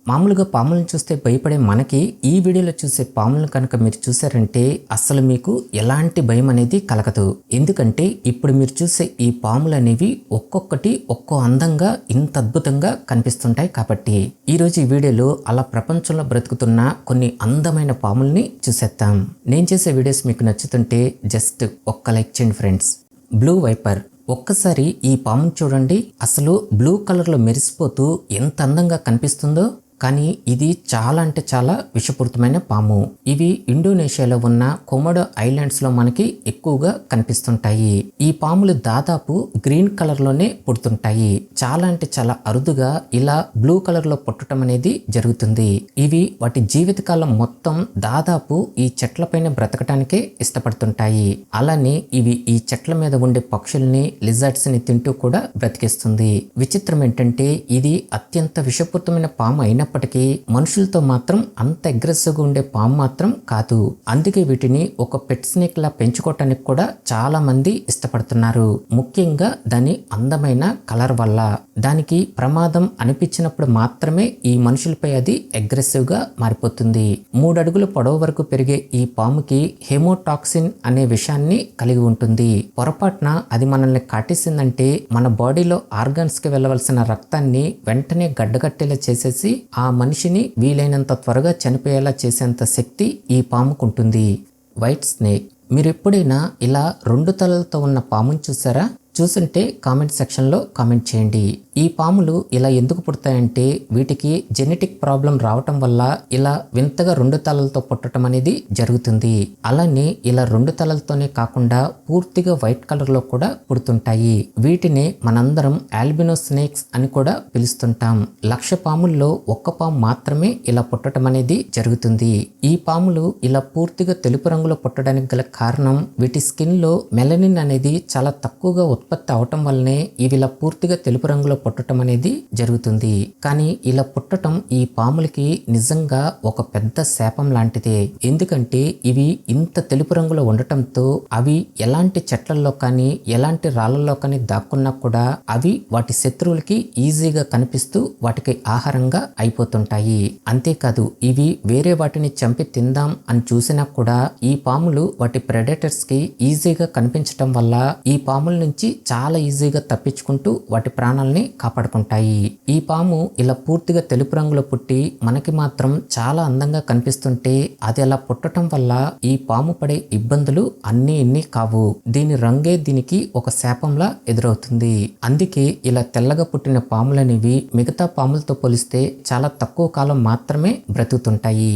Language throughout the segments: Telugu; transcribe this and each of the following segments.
మామూలుగా పాములను చూస్తే భయపడే మనకి ఈ వీడియోలో చూసే పాములను కనుక మీరు చూసారంటే అస్సలు మీకు ఎలాంటి భయం అనేది కలగదు. ఎందుకంటే ఇప్పుడు మీరు చూసే ఈ పాములు అనేవి ఒక్కొక్కటి ఒక్కో అందంగా ఇంత అద్భుతంగా కనిపిస్తుంటాయి. కాబట్టి ఈరోజు ఈ వీడియోలో అలా ప్రపంచంలో బ్రతుకుతున్న కొన్ని అందమైన పాముల్ని చూసేద్దాం. నేను చేసే వీడియోస్ మీకు నచ్చుతుంటే జస్ట్ ఒక్క లైక్ చేయండి ఫ్రెండ్స్. Blue viper. ఒక్కసారి ఈ పామును చూడండి. అసలు బ్లూ కలర్లో మెరిసిపోతూ ఎంత అందంగా కనిపిస్తుందో. కానీ ఇది చాలా అంటే చాలా విషపూరితమైన పాము. ఇవి ఇండోనేషియాలో ఉన్న కొమోడో ఐలాండ్స్లో మనకి ఎక్కువగా కనిపిస్తుంటాయి. ఈ పాములు దాదాపు గ్రీన్ కలర్లోనే పుడుతుంటాయి. చాలా అంటే చాలా అరుదుగా ఇలా బ్లూ కలర్లో పుట్టడం అనేది జరుగుతుంది. ఇవి వాటి జీవితకాలం మొత్తం దాదాపు ఈ చెట్లపైన బ్రతకటానికే ఇష్టపడుతుంటాయి. అలానే ఇవి ఈ చెట్ల మీద ఉండే పక్షుల్ని, లిజర్డ్స్ని తింటూ కూడా బ్రతికిస్తుంది. విచిత్రం ఏంటంటే ఇది అత్యంత విషపూరితమైన పాము అయినప్పటికీ మనుషులతో మాత్రం అంత అగ్రెసివ్గా ఉండే పాము మాత్రం కాదు. అందుకే వీటిని ఒక పెట్ స్నేక్ లా పెంచుకోవటానికి కూడా చాలా మంది ఇష్టపడుతున్నారు. ముఖ్యంగా దాని అందమైన కలర్ వల్ల. దానికి ప్రమాదం అనిపించినప్పుడు మాత్రమే ఈ మనుషులపై అది అగ్రెసివ్ గా మారిపోతుంది. 3 అడుగుల పొడవు వరకు పెరిగే ఈ పాముకి హెమోటాక్సిన్ అనే విషయాన్ని కలిగి ఉంటుంది. పొరపాటున అది మనల్ని కాటేసిందంటే మన బాడీలో ఆర్గాన్స్ కి వెళ్ళవలసిన రక్తాన్ని వెంటనే గడ్డగట్టేలా చేసేసి ఆ మనిషిని వీలైనంత త్వరగా చనిపోయేలా చేసేంత శక్తి ఈ పాముకుంటుంది. White snake. మీరు ఎప్పుడైనా ఇలా 2 తలలతో ఉన్న పాముని చూసారా? చూసుంటే కామెంట్ సెక్షన్లో కామెంట్ చేయండి. ఈ పాములు ఇలా ఎందుకు పుడతాయంటే వీటికి జెనెటిక్ ప్రాబ్లం రావటం వల్ల ఇలా వింతగా 2 తలలతో పుట్టడం అనేది జరుగుతుంది. అలానే ఇలా 2 తలలతోనే కాకుండా పూర్తిగా వైట్ కలర్లో కూడా పుడుతుంటాయి. వీటిని మనందరం ఆల్బినో స్నేక్స్ అని కూడా పిలుస్తుంటాం. 1,00,000 పాముల్లో ఒక్క పాము మాత్రమే ఇలా పుట్టడం అనేది జరుగుతుంది. ఈ పాములు ఇలా పూర్తిగా తెలుపు రంగులో పుట్టడానికి గల కారణం వీటి స్కిన్ లో మెలనిన్ అనేది చాలా తక్కువగా ఉత్పత్తి అవటం వల్లనే ఇవి ఇలా పూర్తిగా తెలుపు రంగులో పుట్టడం అనేది జరుగుతుంది. కానీ ఇలా పుట్టడం ఈ పాములకి నిజంగా ఒక పెద్ద శాపం లాంటిదే. ఎందుకంటే ఇవి ఇంత తెలుపు రంగులో ఉండటంతో అవి ఎలాంటి చెట్లలో కానీ ఎలాంటి రాళ్లలో కానీ దాక్కున్నా కూడా అవి వాటి శత్రువులకి ఈజీగా కనిపిస్తూ వాటికి ఆహారంగా అయిపోతుంటాయి. అంతేకాదు ఇవి వేరే వాటిని చంపి తిందాం అని చూసినా కూడా ఈ పాములు వాటి ప్రెడేటర్స్ కి ఈజీగా కనిపించటం వల్ల ఈ పాముల నుంచి చాలా ఈజీగా తప్పించుకుంటూ వాటి ప్రాణాలని కాపాడుకుంటాయి. ఈ పాము ఇలా పూర్తిగా తెలుపు రంగులో పుట్టి మనకి మాత్రం చాలా అందంగా కనిపిస్తుంటే అది అలా పుట్టడం వల్ల ఈ పాము పడే ఇబ్బందులు అన్నీ ఇన్ని కావు. దీని రంగే దీనికి ఒక శాపంలా ఎదురవుతుంది. అందుకే ఇలా తెల్లగా పుట్టిన పాములనేవి మిగతా పాములతో పోలిస్తే చాలా తక్కువ కాలం మాత్రమే బ్రతుకుతుంటాయి.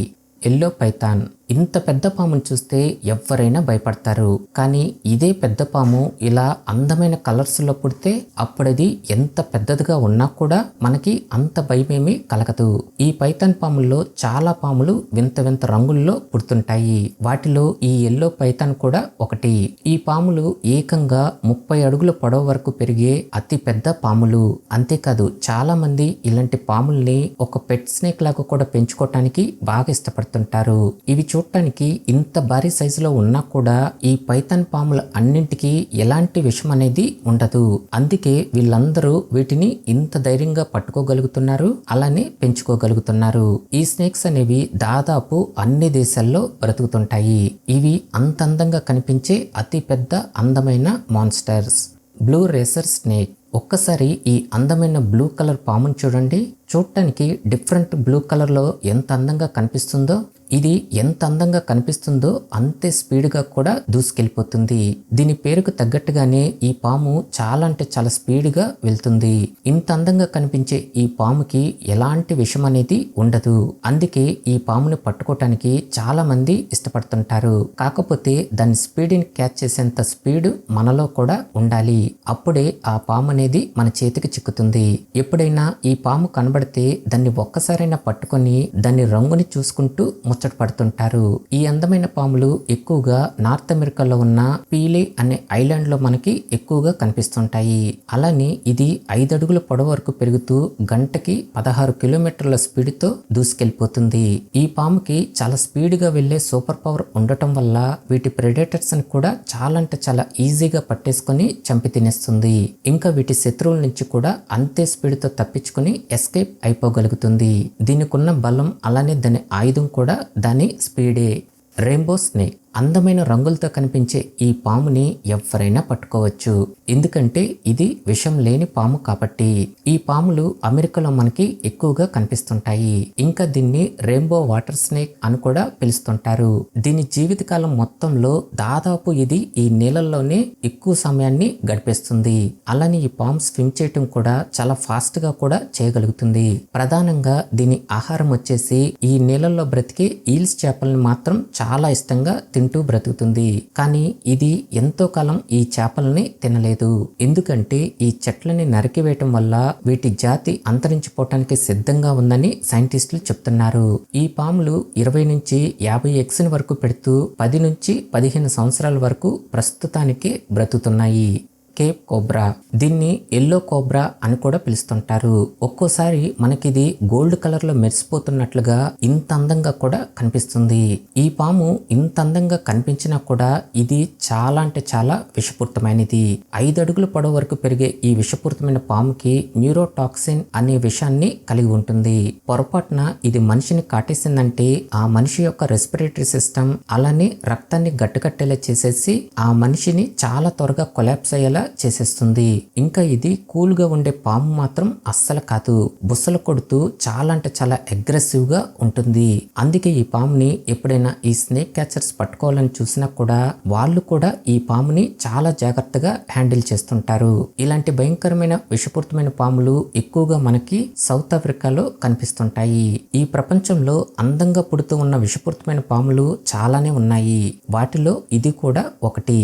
Yellow Python. ఇంత పెద్ద పామును చూస్తే ఎవరైనా భయపడతారు. కానీ ఇదే పెద్ద పాము ఇలా అందమైన కలర్స్లో పుడితే అప్పుడది ఎంత పెద్దదిగా ఉన్నా కూడా మనకి అంత భయమేమీ కలగదు. ఈ పైథాన్ పాముల్లో చాలా పాములు వింత వింత రంగుల్లో పుడుతుంటాయి. వాటిలో ఈ ఎల్లో పైథాన్ కూడా ఒకటి. ఈ పాములు ఏకంగా 30 అడుగుల పొడవు వరకు పెరిగే అతి పెద్ద పాములు. అంతేకాదు చాలా మంది ఇలాంటి పాముల్ని ఒక పెట్ స్నేక్ లాగా కూడా పెంచుకోవటానికి బాగా ఇష్టపడుతుంటారు. ఇవి చూడటానికి ఇంత భారీ సైజులో ఉన్నా కూడా ఈ పైథాన్ పాముల అన్నింటికీ ఎలాంటి విషం అనేది ఉండదు. అందుకే వీళ్ళందరూ వీటిని ఇంత ధైర్యంగా పట్టుకోగలుగుతున్నారు, అలానే పెంచుకోగలుగుతున్నారు. ఈ స్నేక్స్ అనేవి దాదాపు అన్ని దేశాల్లో బ్రతుకుతుంటాయి. ఇవి అంత అందంగా కనిపించే అతి పెద్ద అందమైన మాన్స్టర్స్. Blue racer snake. ఒక్కసారి ఈ అందమైన బ్లూ కలర్ పామును చూడండి. చూడటానికి డిఫరెంట్ బ్లూ కలర్లో ఎంత అందంగా కనిపిస్తుందో, ఇది ఎంత అందంగా కనిపిస్తుందో అంతే స్పీడ్గా కూడా దూసుకెళ్ళిపోతుంది. దీని పేరుకు తగ్గట్టుగానే ఈ పాము చాలా అంటే చాలా స్పీడ్గా వెళ్తుంది. ఇంత అందంగా కనిపించే ఈ పాముకి ఎలాంటి విషం అనేది ఉండదు. అందుకే ఈ పాముని పట్టుకోవటానికి చాలా మంది ఇష్టపడుతుంటారు. కాకపోతే దాని స్పీడ్ని క్యాచ్ చేసేంత స్పీడ్ మనలో కూడా ఉండాలి. అప్పుడే ఆ పాము అనేది మన చేతికి చిక్కుతుంది. ఎప్పుడైనా ఈ పాము కనబడితే దాన్ని ఒక్కసారైనా పట్టుకొని దాని రంగుని చూసుకుంటూ ముచ్చట పడుతుంటారు. ఈ అందమైన పాములు ఎక్కువగా నార్త్ అమెరికాలో ఉన్న పీలే అనే ఐలాండ్ లో మనకి ఎక్కువగా కనిపిస్తుంటాయి. అలానే ఇది 5 అడుగుల పొడవు వరకు పెరుగుతూ గంటకి 16 కిలోమీటర్ల స్పీడ్ తో దూసుకెళ్లిపోతుంది. ఈ పాముకి చాలా స్పీడ్ గా వెళ్లే సూపర్ పవర్ ఉండటం వల్ల వీటి ప్రెడేటర్స్ ని కూడా చాలా అంటే చాలా ఈజీగా పట్టేసుకొని చంపి తినేస్తుంది. ఇంకా వీటి శత్రువుల నుంచి కూడా అంతే స్పీడ్ తో తప్పించుకొని ఎస్కేప్ అయిపోగలుగుతుంది. దీనికున్న బలం అలానే దాని ఆయుధం కూడా దాని స్పీడే. రెయిన్బో స్నేక్ అందమైన రంగులతో కనిపించే ఈ పాముని ఎవరైనా పట్టుకోవచ్చు. ఎందుకంటే ఇది విషం లేని పాము కాబట్టి. ఈ పాములు అమెరికాలో మనకి ఎక్కువగా కనిపిస్తుంటాయి. ఇంకా దీన్ని రెయిన్బో వాటర్ స్నేక్ అని కూడా పిలుస్తుంటారు. దీని జీవితకాలం మొత్తంలో దాదాపు ఇది ఈ నీళ్ళల్లోనే ఎక్కువ సమయాన్ని గడిపేస్తుంది. అలానే ఈ పాము స్విమ్ చేయటం కూడా చాలా ఫాస్ట్ గా కూడా చేయగలుగుతుంది. ప్రధానంగా దీని ఆహారం వచ్చేసి ఈ నీళ్ళల్లో బ్రతికే ఈల్స్ చేపలను మాత్రం చాలా ఇష్టంగా తింటూ బ్రతుకుతుంది. కానీ ఇది ఎంతో కాలం ఈ చేపల్ని తినలేదు. ఎందుకంటే ఈ చెట్లని నరికివేయటం వల్ల వీటి జాతి అంతరించిపోవటానికి సిద్ధంగా ఉందని సైంటిస్టులు చెప్తున్నారు. ఈ పాములు 20 నుంచి 50 ఎగ్స్ వరకు పెడుతూ 10 నుంచి 15 సంవత్సరాల వరకు ప్రస్తుతానికి బ్రతుకుతున్నాయి. కేప్ కోబ్రా, దీన్ని ఎల్లో కోబ్రా అని కూడా పిలుస్తుంటారు. ఒక్కోసారి మనకిది గోల్డ్ కలర్ లో మెరిసిపోతున్నట్లుగా ఇంత అందంగా కూడా కనిపిస్తుంది. ఈ పాము ఇంత అందంగా కనిపించినా కూడా ఇది చాలా అంటే చాలా విషపూరితమైనది. 5 అడుగుల పొడవు వరకు పెరిగే ఈ విషపూరితమైన పాముకి న్యూరోటాక్సిన్ అనే విషాన్ని కలిగి ఉంటుంది. పొరపాటున ఇది మనిషిని కాటేసిందంటే ఆ మనిషి యొక్క రెస్పిరేటరీ సిస్టమ్ అలానే రక్తాన్ని గట్టుకట్టేలా చేసేసి ఆ మనిషిని చాలా త్వరగా కొలాప్స్ అయ్యేలా చేసేస్తుంది. ఇంకా ఇది కూల్ గా ఉండే పాము మాత్రం అస్సలు కాదు. బుసలు కొడుతూ చాలా అంటే చాలా అగ్రెసివ్ గా ఉంటుంది. అందుకే ఈ పాముని ఎప్పుడైనా ఈ స్నేక్ క్యాచర్స్ పట్టుకోవాలని చూసినా కూడా వాళ్ళు కూడా ఈ పాముని చాలా జాగ్రత్తగా హ్యాండిల్ చేస్తుంటారు. ఇలాంటి భయంకరమైన విషపూరితమైన పాములు ఎక్కువగా మనకి సౌత్ ఆఫ్రికాలో కనిపిస్తుంటాయి. ఈ ప్రపంచంలో అందంగా పుడుతూ ఉన్న విషపూరితమైన పాములు చాలానే ఉన్నాయి. వాటిలో ఇది కూడా ఒకటి.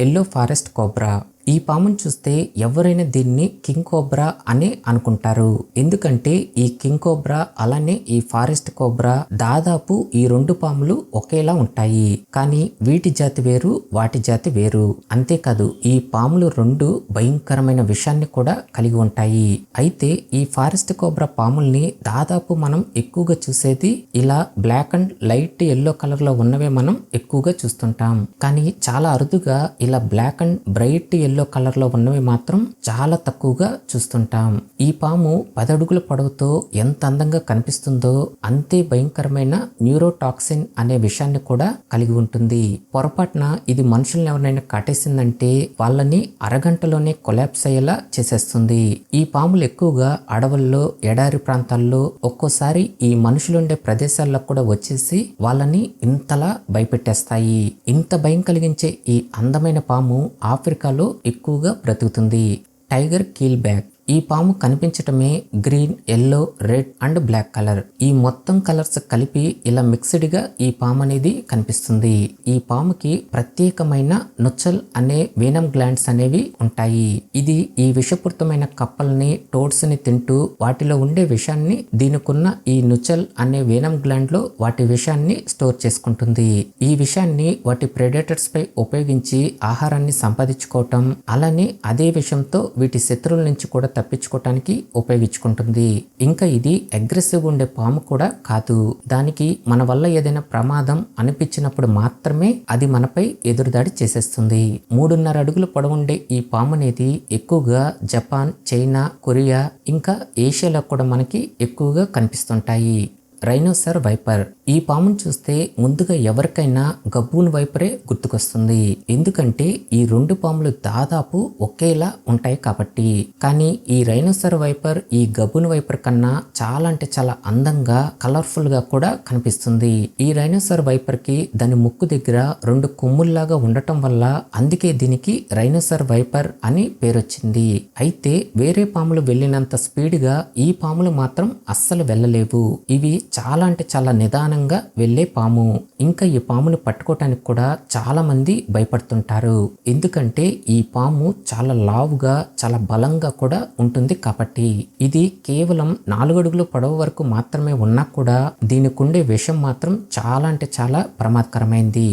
Yellow forest cobra. ఈ పామును చూస్తే ఎవరైనా దీన్ని కింగ్ కోబ్రా అని అనుకుంటారు. ఎందుకంటే ఈ కింగ్ కోబ్రా అలానే ఈ ఫారెస్ట్ కోబ్రా దాదాపు ఈ 2 పాములు ఒకేలా ఉంటాయి. కానీ వీటి జాతి వేరు, వాటి జాతి వేరు. అంతేకాదు ఈ పాములు 2 భయంకరమైన విషాన్ని కూడా కలిగి ఉంటాయి. అయితే ఈ ఫారెస్ట్ కోబ్రా పాముల్ని దాదాపు మనం ఎక్కువగా చూసేది ఇలా black and light yellow colour లో ఉన్నవే మనం ఎక్కువగా చూస్తుంటాం. కానీ చాలా అరుదుగా ఇలా black and bright yellow colour లో ఉన్నవి మాత్రం చాలా తక్కువగా చూస్తుంటాం. ఈ పాము 10 అడుగుల పొడవుతో ఎంత అందంగా కనిపిస్తుందో అంతే భయంకరమైన న్యూరోటాక్సిన్ అనే విషయాన్ని కూడా కలిగి ఉంటుంది. పొరపాటున ఇది మనుషుల్ని ఎవరైనా కాటేసిందంటే వాళ్ళని అరగంటలోనే కొలాప్స్ అయ్యేలా చేసేస్తుంది. ఈ పాములు ఎక్కువగా అడవుల్లో, ఎడారి ప్రాంతాల్లో, ఒక్కోసారి ఈ మనుషులుండే ప్రదేశాల్లో కూడా వచ్చేసి వాళ్ళని ఇంతలా భయపెట్టేస్తాయి. ఇంత భయం కలిగించే ఈ అందమైన పాము ఆఫ్రికాలో ఎక్కువగా బ్రతుకుతుంది. Tiger కీల్ back. ఈ పాము కనిపించటమే green, yellow, red and black colour. ఈ మొత్తం కలర్స్ కలిపి ఇలా మిక్స్డ్ గా ఈ పాము అనేది కనిపిస్తుంది. ఈ పాముకి ప్రత్యేకమైన నొచ్చల్ అనే వీనం గ్లాండ్స్ అనేవి ఉంటాయి. ఇది ఈ విషపూరితమైన కప్పల్ని, టోడ్స్ ని తింటూ వాటిలో ఉండే విషాన్ని దీనికున్న ఈ నుచల్ అనే వీనం గ్లాండ్ లో వాటి విషాన్ని స్టోర్ చేసుకుంటుంది. ఈ విషాన్ని వాటి ప్రెడేటర్స్ పై ఉపయోగించి ఆహారాన్ని సంపాదించుకోవటం, అలానే అదే విషంతో వీటి శత్రువుల నుంచి కూడా తప్పించుకోవటానికి ఉపయోగించుకుంటుంది. ఇంకా ఇది అగ్రెసివ్ ఉండే పాము కూడా కాదు. దానికి మన వల్ల ఏదైనా ప్రమాదం అనిపించినప్పుడు మాత్రమే అది మనపై ఎదురుదాడి చేసేస్తుంది. 3.5 అడుగుల పొడవుండే ఈ పాము అనేది ఎక్కువగా జపాన్, చైనా, కొరియా ఇంకా ఏషియాలో కూడా మనకి ఎక్కువగా కనిపిస్తుంటాయి. Rhinoceros viper. ఈ పామును చూస్తే ముందుగా ఎవరికైనా గబ్బూన్ వైపరే గుర్తుకొస్తుంది. ఎందుకంటే ఈ 2 పాములు దాదాపు ఒకేలా ఉంటాయి కాబట్టి. కానీ ఈ రైనోసర్ వైపర్ ఈ గబ్బూన్ వైపర్ కన్నా చాలా అంటే చాలా అందంగా, కలర్ఫుల్ గా కూడా కనిపిస్తుంది. ఈ రైనోసర్ వైపర్ కి దాని ముక్కు దగ్గర 2 కొమ్ముల్లాగా ఉండటం వల్ల అందుకే దీనికి రైనోసర్ వైపర్ అని పేరొచ్చింది. అయితే వేరే పాములు వెళ్ళినంత స్పీడ్ గా ఈ పాములు మాత్రం అస్సలు వెళ్ళలేవు. ఇవి చాలా అంటే చాలా నిదానంగా వెళ్లే పాము. ఇంకా ఈ పామును పట్టుకోవటానికి కూడా చాలా మంది భయపడుతుంటారు. ఎందుకంటే ఈ పాము చాలా లావుగా, చాలా బలంగా కూడా ఉంటుంది కాబట్టి. ఇది కేవలం 4 అడుగుల పొడవు వరకు మాత్రమే ఉన్నా కూడా దీనికి ఉండే విషం మాత్రం చాలా అంటే చాలా ప్రమాదకరమైంది.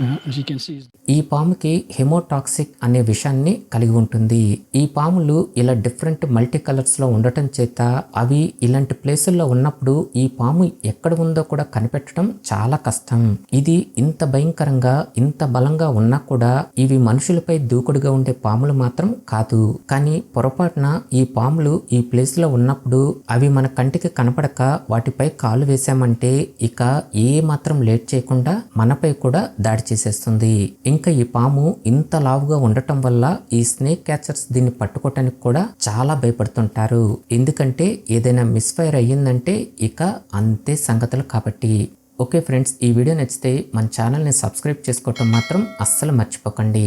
As you can see, ఈ పాముకి హెమోటాక్సిక్ అనే విషాన్ని కలిగి ఉంటుంది. ఈ పాములు ఇలా డిఫరెంట్ మల్టీ కలర్స్ లో ఉండటం చేత అవి ఇలాంటి ప్లేసుల్లో ఉన్నప్పుడు ఈ పాము ఎక్కడ ఉందో కూడా కనిపెట్టడం చాలా కష్టం. ఇది ఇంత భయంకరంగా ఇంత బలంగా ఉన్నా కూడా ఇవి మనుషులపై దూకుడుగా ఉండే పాములు మాత్రం కాదు. కానీ పొరపాటున ఈ పాములు ఈ ప్లేస్ లో ఉన్నప్పుడు అవి మన కంటికి కనపడక వాటిపై కాలు వేశామంటే ఇక ఏ మాత్రం లేట్ చేయకుండా మనపై కూడా దాడి చేసేస్తుంది. ఇంకా ఈ పాము ఇంత లావుగా ఉండటం వల్ల ఈ స్నేక్ క్యాచర్స్ దీన్ని పట్టుకోవటానికి కూడా చాలా భయపడుతుంటారు. ఎందుకంటే ఏదైనా మిస్ఫైర్ అయ్యిందంటే ఇక అంతే సంగతులు కాబట్టి. ఓకే ఫ్రెండ్స్, ఈ వీడియో నచ్చితే మన ఛానల్ని సబ్స్క్రైబ్ చేసుకోవటం మాత్రం అస్సలు మర్చిపోకండి.